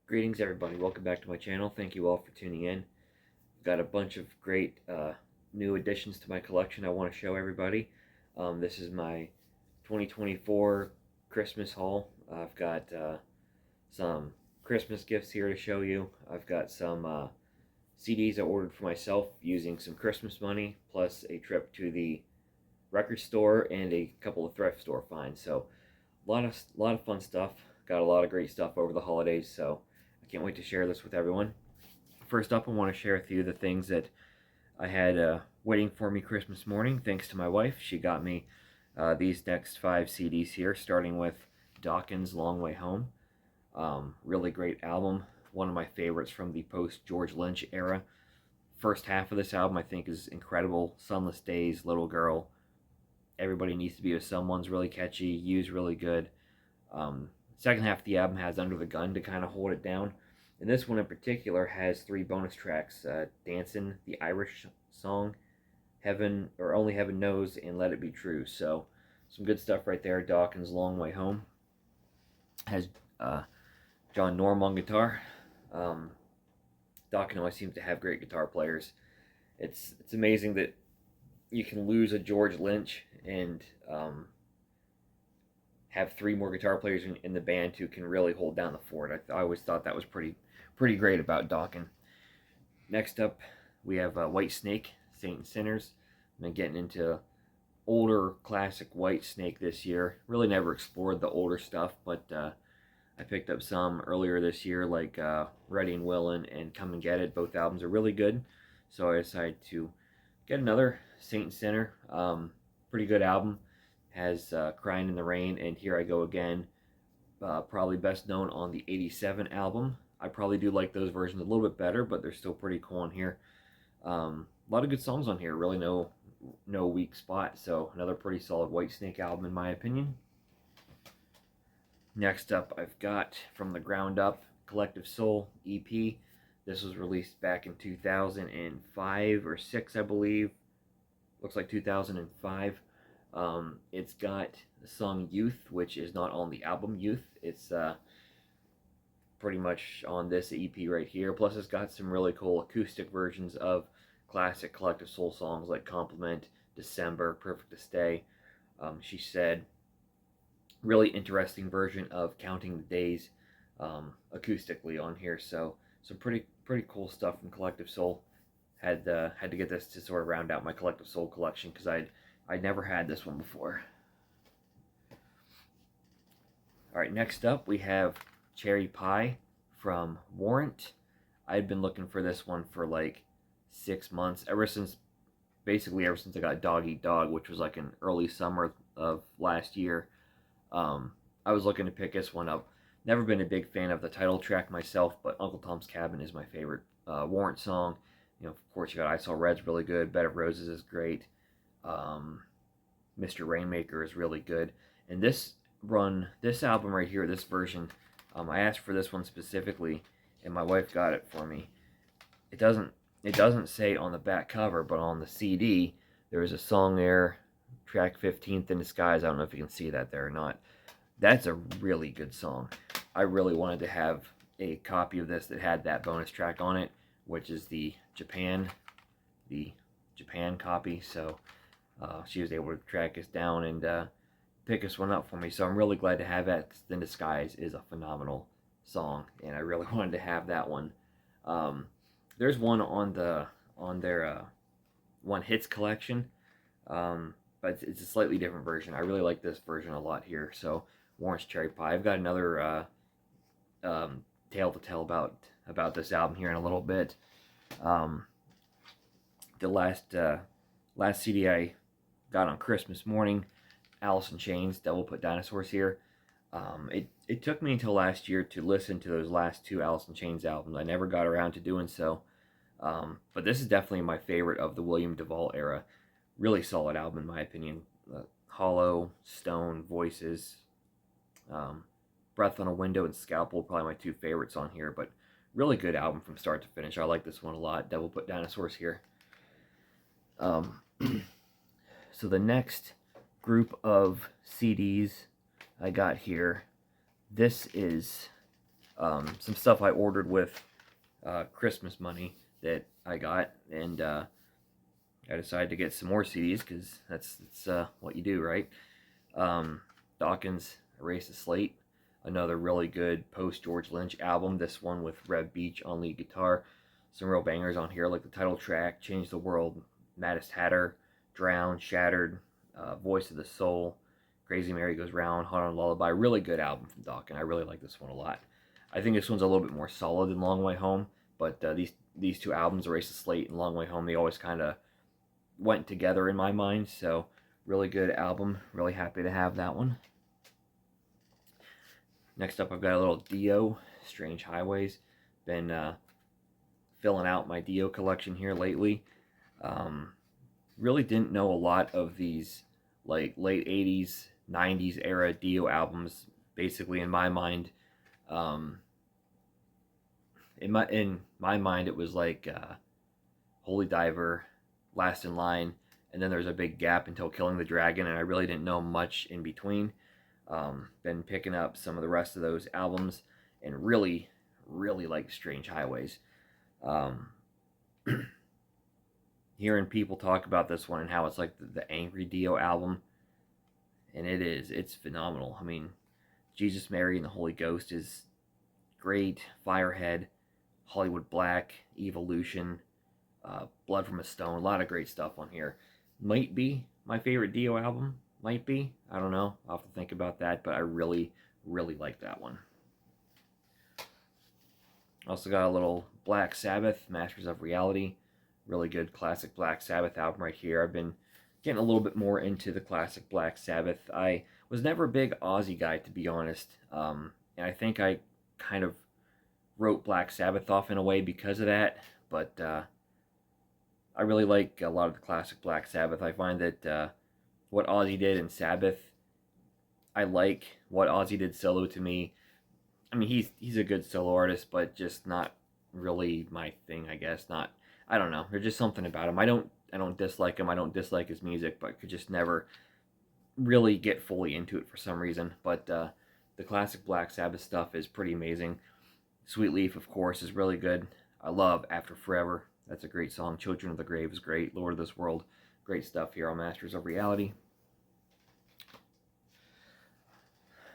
Greetings everybody, welcome back to my channel. Thank you all for tuning in. I've got a bunch of great new additions to my collection I want to show everybody. This is my 2024 Christmas haul. I've got some Christmas gifts here to show you. I've got some CDs I ordered for myself using some Christmas money, plus a trip to the record store and a couple of thrift store finds. So a lot of fun stuff. Got a lot of great stuff over the holidays, so I can't wait to share this with everyone. First up, I want to share with you the things that I had waiting for me Christmas morning, thanks to my wife. She got me these next 5 CDs here, starting with Dawkins' Long Way Home. Really great album, one of my favorites from the post-George Lynch era. First half of this album I think is incredible. Sunless Days, Little Girl, Everybody Needs to Be With Someone's really catchy, You's really good. Second half of the album has Under the Gun to kind of hold it down. And this one in particular has 3 bonus tracks, Dancin', the Irish song, Heaven, or Only Heaven Knows, and Let It Be True. So some good stuff right there. Dawkins' Long Way Home has John Norm on guitar. Dawkins always seems to have great guitar players. It's amazing that you can lose a George Lynch and have 3 more guitar players in the band who can really hold down the fort. I always thought that was pretty great about Dawkins. Next up, we have Whitesnake, Saint and Sinners. I've been getting into older classic Whitesnake this year. Really never explored the older stuff, but I picked up some earlier this year, like Ready and Willin' and Come and Get It. Both albums are really good, so I decided to get another Saint and Sinner. Pretty good album. Has Crying in the Rain and Here I Go Again. Probably best known on the 87 album. I probably do like those versions a little bit better, but they're still pretty cool on here. A lot of good songs on here, really no weak spot, so another pretty solid Whitesnake album in my opinion. Next up, I've got From the Ground Up, Collective Soul EP. This was released back in 2005 or 6, I believe. Looks like 2005. It's got the song Youth, which is not on the album Youth. It's pretty much on this EP right here. Plus it's got some really cool acoustic versions of classic Collective Soul songs like Compliment, December, Perfect to Stay. She Said, really interesting version of Counting the Days acoustically on here. So some pretty cool stuff from Collective Soul. Had to get this to sort of round out my Collective Soul collection because I'd never had this one before. Alright, next up we have Cherry Pie from Warrant. I'd been looking for this one for like 6 months, basically ever since I got Dog Eat Dog, which was like in early summer of last year. I was looking to pick this one up. Never been a big fan of the title track myself, but Uncle Tom's Cabin is my favorite Warrant song. You know, of course, you got I Saw Red's really good. Bed of Roses is great. Mr. Rainmaker is really good. And this album right here, this version, I asked for this one specifically, and my wife got it for me. It doesn't say on the back cover, but on the CD, there is a song there, track 15th in Disguise. I don't know if you can see that there or not. That's a really good song. I really wanted to have a copy of this that had that bonus track on it, which is the Japan copy. So she was able to track us down and pick us one up for me. So I'm really glad to have that. In Disguise is a phenomenal song, and I really wanted to have that one. There's one on their One Hits collection, but it's a slightly different version. I really like this version a lot here. So Warrant's Cherry Pie. I've got another tale to tell about this album here in a little bit. The last CD I got on Christmas morning, Alice in Chains, Devil Put Dinosaurs here. It took me until last year to listen to those last 2 Alice in Chains albums. I never got around to doing so. But this is definitely my favorite of the William DuVall era. Really solid album in my opinion. Hollow, Stone, Voices, Breath on a Window, and Scalpel, probably my 2 favorites on here. But really good album from start to finish. I like this one a lot. Devil Put Dinosaurs here. Um, so the next group of CDs I got here, this is some stuff I ordered with Christmas money that I got, and I decided to get some more CDs because that's what you do, right? Dawkins, Erase the Slate, another really good post-George Lynch album. This one with Reb Beach on lead guitar. Some real bangers on here, like the title track, Change the World, Maddest Hatter, Drown, Shattered, Voice of the Soul, Crazy Mary Goes Round, Hot on Lullaby. Really good album from Dawkins. I really like this one a lot. I think this one's a little bit more solid than Long Way Home, but these two albums, Erase the Slate and Long Way Home, they always kind of went together in my mind, so really good album. Really happy to have that one. Next up, I've got a little Dio, Strange Highways. Been filling out my Dio collection here lately. Really didn't know a lot of these like late 80s, 90s era Dio albums. Basically, in my mind, in my mind, it was like Holy Diver, Last in Line, and then there's a big gap until Killing the Dragon, and I really didn't know much in between. Been picking up some of the rest of those albums, and really, really like Strange Highways. Hearing people talk about this one and how it's like the angry Dio album, and it's phenomenal. I mean, Jesus, Mary, and the Holy Ghost is great. Firehead, Hollywood Black, Evolution, Blood from a Stone, a lot of great stuff on here. Might be my favorite Dio album. Might be. I don't know. I'll have to think about that, but I really, really like that one. Also got a little Black Sabbath, Masters of Reality. Really good classic Black Sabbath album right here. I've been getting a little bit more into the classic Black Sabbath. I was never a big Ozzy guy, to be honest. And I think I kind of wrote Black Sabbath off in a way because of that. But I really like a lot of the classic Black Sabbath. I find that what Ozzy did in Sabbath, I like what Ozzy did solo. To me, I mean, he's a good solo artist, but just not really my thing, I guess. Not, I don't know. There's just something about him. I don't dislike him. I don't dislike his music, but could just never really get fully into it for some reason. But the classic Black Sabbath stuff is pretty amazing. Sweet Leaf, of course, is really good. I love After Forever. That's a great song. Children of the Grave is great. Lord of this World, great stuff here on Masters of Reality.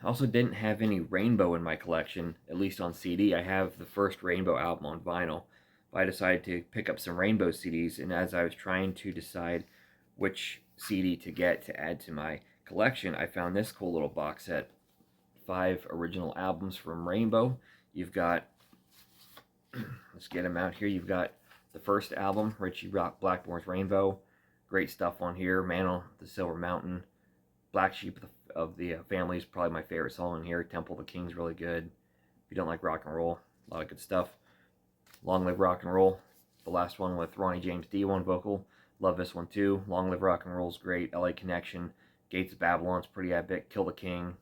I also didn't have any Rainbow in my collection, at least on CD. I have the first Rainbow album on vinyl. But I decided to pick up some Rainbow CDs, and as I was trying to decide which CD to get to add to my collection, I found this cool little box set. 5 original albums from Rainbow. You've got, let's get them out here. You've got the first album, Ritchie Blackmore's Rainbow. Great stuff on here. Man on the Silver Mountain. Black Sheep of the Family is probably my favorite song on here. Temple of the King's really good. If you don't like rock and roll, a lot of good stuff. Long Live Rock and Roll, the last one with Ronnie James Dio on vocal. Love this one too. Long Live Rock and Roll's great. LA Connection, Gates of Babylon's pretty epic. Kill the King,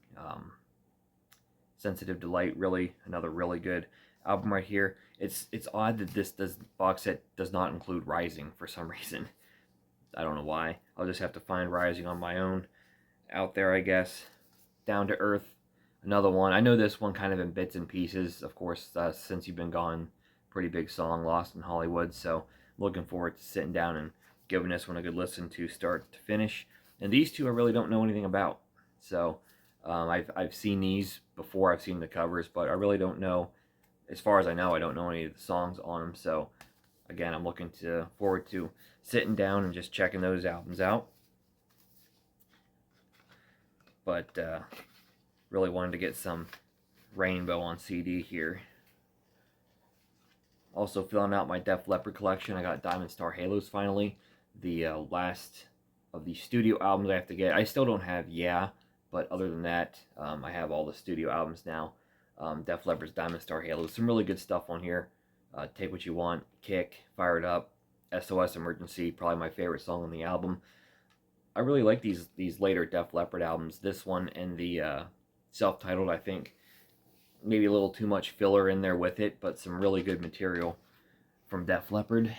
Sensitive Delight, really another really good album right here. It's odd that this box set does not include Rising for some reason. I don't know why. I'll just have to find Rising on my own out there, I guess. Down to Earth, another one. I know this one kind of in bits and pieces, of course, Since You've Been Gone, pretty big song, Lost in Hollywood, so I'm looking forward to sitting down and giving this one a good listen to start to finish. And these two I really don't know anything about, so I've seen these before, I've seen the covers, but I really don't know, as far as I know, I don't know any of the songs on them, so again, I'm looking forward to sitting down and just checking those albums out. But really wanted to get some Rainbow on CD here. Also filling out my Def Leppard collection. I got Diamond Star Halos finally. The last of the studio albums I have to get. I still don't have Yeah, but other than that, I have all the studio albums now. Def Leppard's Diamond Star Halos. Some really good stuff on here. Take What You Want, Kick, Fire It Up, SOS Emergency, probably my favorite song on the album. I really like these later Def Leppard albums. This one and the self-titled, I think, maybe a little too much filler in there with it, but some really good material from Def Leppard.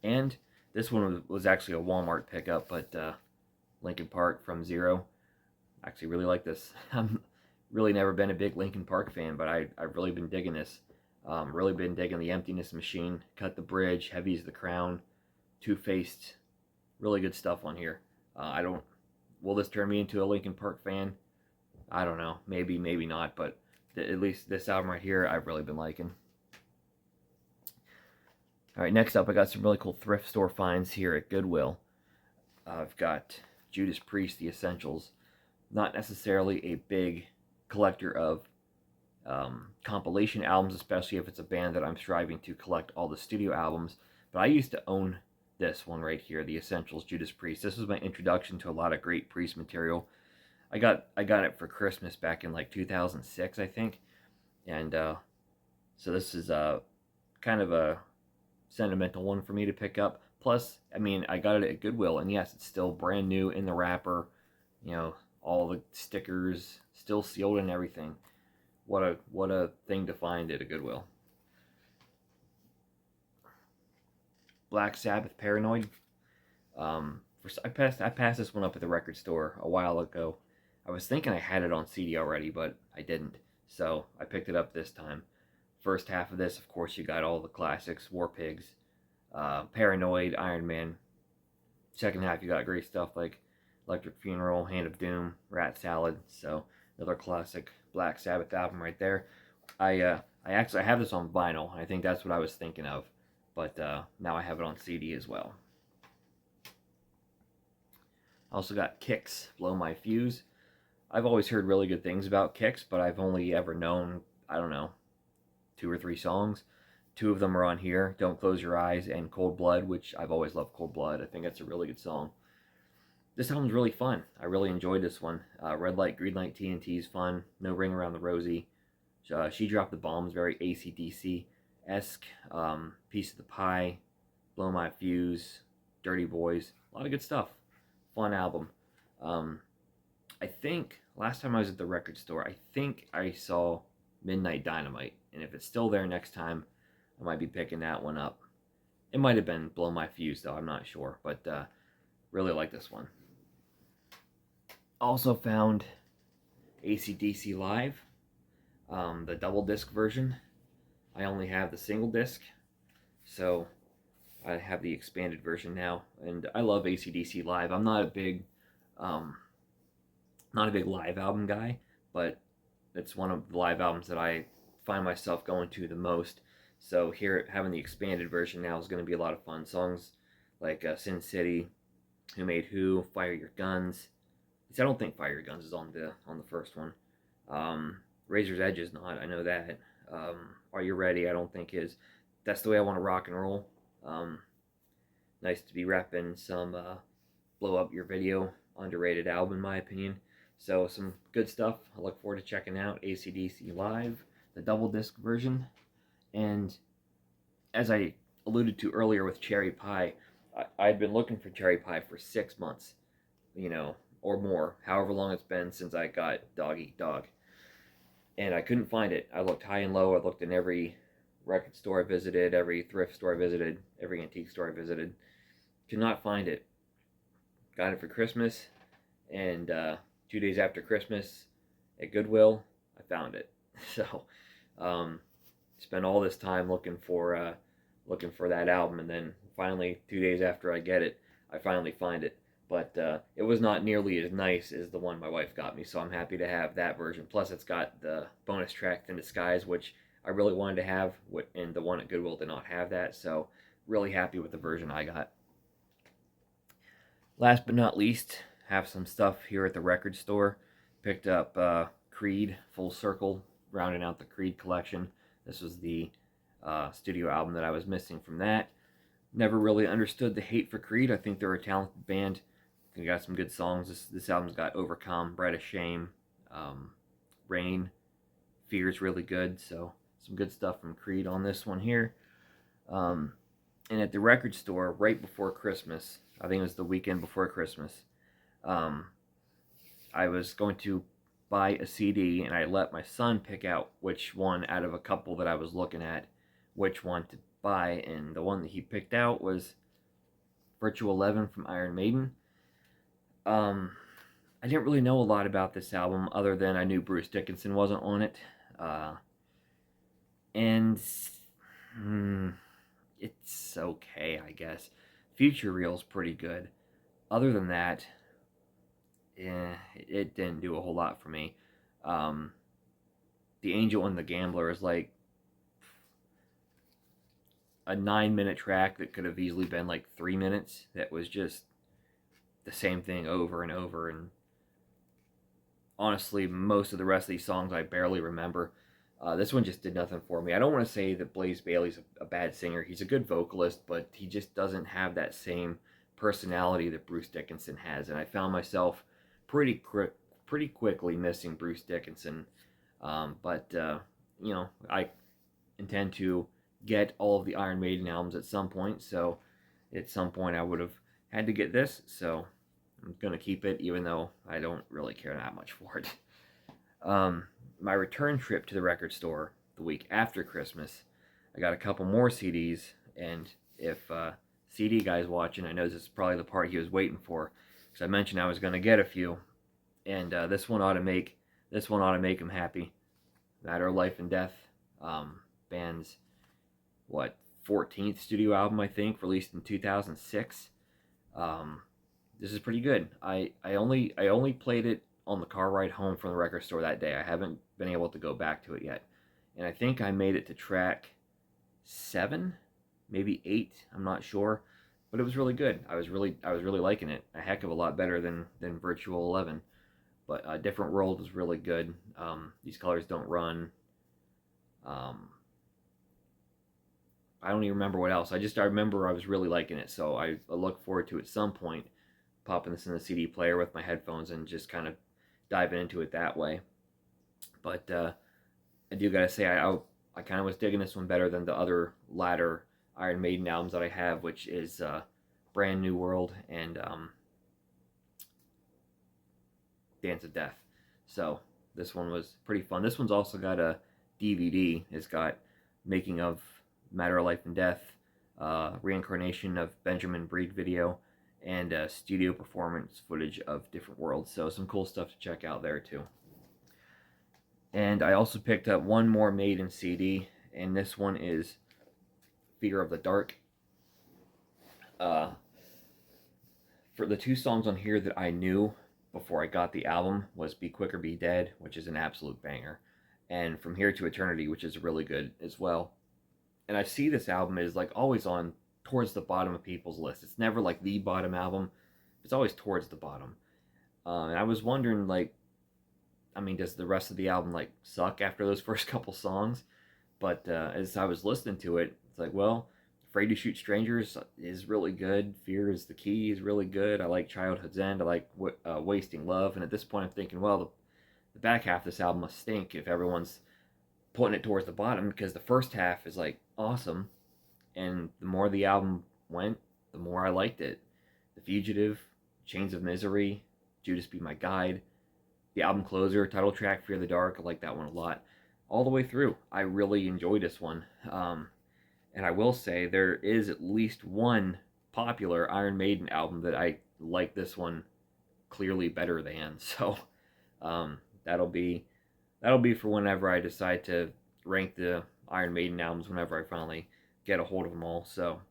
And This one was actually a Walmart pickup, but Linkin Park from Zero. I actually really like this. I'm really never been a big Linkin Park fan, but I've really been digging this. Really been digging the Emptiness Machine, Cut the Bridge, Heavy as the Crown, Two-Faced. Really good stuff on here. I don't. Will this turn me into a Linkin Park fan? I don't know. Maybe, maybe not. But at least this album right here, I've really been liking. All right, next up, I got some really cool thrift store finds here at Goodwill. I've got Judas Priest, The Essentials. Not necessarily a big collector of compilation albums, especially if it's a band that I'm striving to collect all the studio albums. But I used to own this one right here, The Essentials, Judas Priest. This was my introduction to a lot of great Priest material. I got it for Christmas back in like 2006, I think. And so this is kind of a sentimental one for me to pick up. Plus, I mean, I got it at Goodwill, and yes, it's still brand new in the wrapper. You know, all the stickers still sealed and everything. What a thing to find at a Goodwill. Black Sabbath, Paranoid. I passed this one up at the record store a while ago. I was thinking I had it on CD already, but I didn't. So I picked it up this time. First half of this, of course, you got all the classics: War Pigs, Paranoid, Iron Man. Second half, you got great stuff like Electric Funeral, Hand of Doom, Rat Salad. So another classic Black Sabbath album right there. I actually have this on vinyl. I think that's what I was thinking of, but now I have it on CD as well. I also got Kix, Blow My Fuse. I've always heard really good things about Kix, but I've only ever known, I don't know, 2 or 3 songs. 2 of them are on here, Don't Close Your Eyes and Cold Blood, which I've always loved Cold Blood. I think that's a really good song. This album's really fun. I really enjoyed this one. Red Light, Green Light, TNT is fun. No Ring Around the Rosie. She Dropped the Bombs, very AC/DC-esque. Piece of the Pie, Blow My Fuse, Dirty Boys. A lot of good stuff. Fun album. I think last time I was at the record store, I think I saw Midnight Dynamite, and if it's still there next time, I might be picking that one up. It might have been Blow My Fuse, though, I'm not sure, but really like this one. Also found AC/DC Live, the double disc version. I only have the single disc, so I have the expanded version now, and I love AC/DC Live. I'm not a big live album guy, but it's one of the live albums that I find myself going to the most. So here, having the expanded version now is going to be a lot of fun. Songs like Sin City, Who Made Who, Fire Your Guns. I don't think Fire Your Guns is on the first one. Razor's Edge is not, I know that. Are You Ready? I don't think is. That's the Way I Want to Rock and Roll. Nice to be repping some Blow Up Your Video, underrated album in my opinion. So some good stuff. I look forward to checking out AC/DC Live, the double disc version. And as I alluded to earlier with Cherry Pie, I'd been looking for Cherry Pie for 6 months, or more, however long it's been since I got Dog Eat Dog. And I couldn't find it. I looked high and low. I looked in every record store I visited, every thrift store I visited, every antique store I visited. Could not find it. Got it for Christmas, and 2 days after Christmas at Goodwill, I found it. So spent all this time looking for that album, and then finally 2 days after I get it, I finally find it. But it was not nearly as nice as the one my wife got me, so I'm happy to have that version. Plus, it's got the bonus track In Disguise, which I really wanted to have, and the one at Goodwill did not have that, so really happy with the version I got. Last but not least, have some stuff here at the record store. Picked up Creed, Full Circle, rounding out the Creed collection. This was the studio album that I was missing from that. Never really understood the hate for Creed. I think they're a talented band. They got some good songs. This album's got Overcome, Bread of Shame, Rain, Fear's really good. So some good stuff from Creed on this one here. And at the record store, right before Christmas, I think it was the weekend before Christmas, I was going to buy a CD, and I let my son pick out which one out of a couple that I was looking at, which one to buy, and the one that he picked out was Virtual 11 from Iron Maiden. I didn't really know a lot about this album other than I knew Bruce Dickinson wasn't on it. And it's okay, I guess. Future Real's pretty good. Other than that, it didn't do a whole lot for me. The Angel and the Gambler is like a 9-minute track that could have easily been like 3 minutes. That was just the same thing over and over. And honestly, most of the rest of these songs I barely remember. This one just did nothing for me. I don't want to say that Blaze Bayley's a bad singer. He's a good vocalist, but he just doesn't have that same personality that Bruce Dickinson has. And I found myself pretty quickly missing Bruce Dickinson. But I intend to get all of the Iron Maiden albums at some point. So at some point I would have had to get this. So I'm going to keep it, even though I don't really care that much for it. My return trip to the record store the week after Christmas, I got a couple more CDs, and if CD guy's watching, I know this is probably the part he was waiting for, because I mentioned I was going to get a few, and this one ought to make him happy. Matter of Life and Death, band's 14th studio album, I think, released in 2006. This is pretty good. I only played it on the car ride home from the record store that day. I haven't been able to go back to it yet. And I think I made it to track 7, maybe 8, I'm not sure. But it was really good. I was really liking it. A heck of a lot better than Virtual 11. But Different World was really good. These Colors Don't Run. I don't even remember what else. I remember I was really liking it. So I look forward to at some point popping this in the CD player with my headphones and just kind of diving into it that way. But I do gotta say, I kind of was digging this one better than the other latter Iron Maiden albums that I have, which is Brand New World and Dance of Death. So this one was pretty fun. This one's also got a DVD. It's got Making of Matter of Life and Death, Reincarnation of Benjamin Breed video, and studio performance footage of Different Worlds. So some cool stuff to check out there too. And I also picked up one more Maiden CD, and this one is Fear of the Dark. For the 2 songs on here that I knew before I got the album was Be Quick or Be Dead, which is an absolute banger, and From Here to Eternity, which is really good as well. And I see this album is like always on towards the bottom of people's list. It's never like the bottom album. It's always towards the bottom. And I was wondering, like, I mean, does the rest of the album like suck after those first couple songs? But as I was listening to it, it's like, well, Afraid to Shoot Strangers is really good. Fear is the Key is really good. I like Childhood's End. I like Wasting Love. And at this point, I'm thinking, well, the back half of this album must stink if everyone's putting it towards the bottom, because the first half is like awesome. And the more the album went, the more I liked it. The Fugitive, Chains of Misery, Judas Be My Guide, the album closer, title track, Fear the Dark, I like that one a lot. All the way through, I really enjoyed this one. And I will say, there is at least one popular Iron Maiden album that I like this one clearly better than. So that'll be for whenever I decide to rank the Iron Maiden albums, whenever I finally get a hold of them all. So,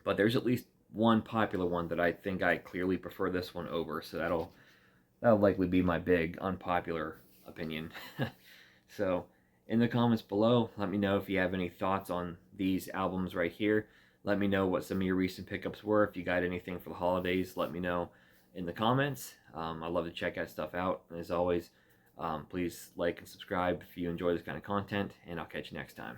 but there's at least one popular one that I think I clearly prefer this one over. So that'll likely be my big unpopular opinion. So in the comments below, let me know if you have any thoughts on these albums right here. Let me know what some of your recent pickups were. If you got anything for the holidays, let me know in the comments. I love to check that stuff out. And as always, please like and subscribe if you enjoy this kind of content, and I'll catch you next time.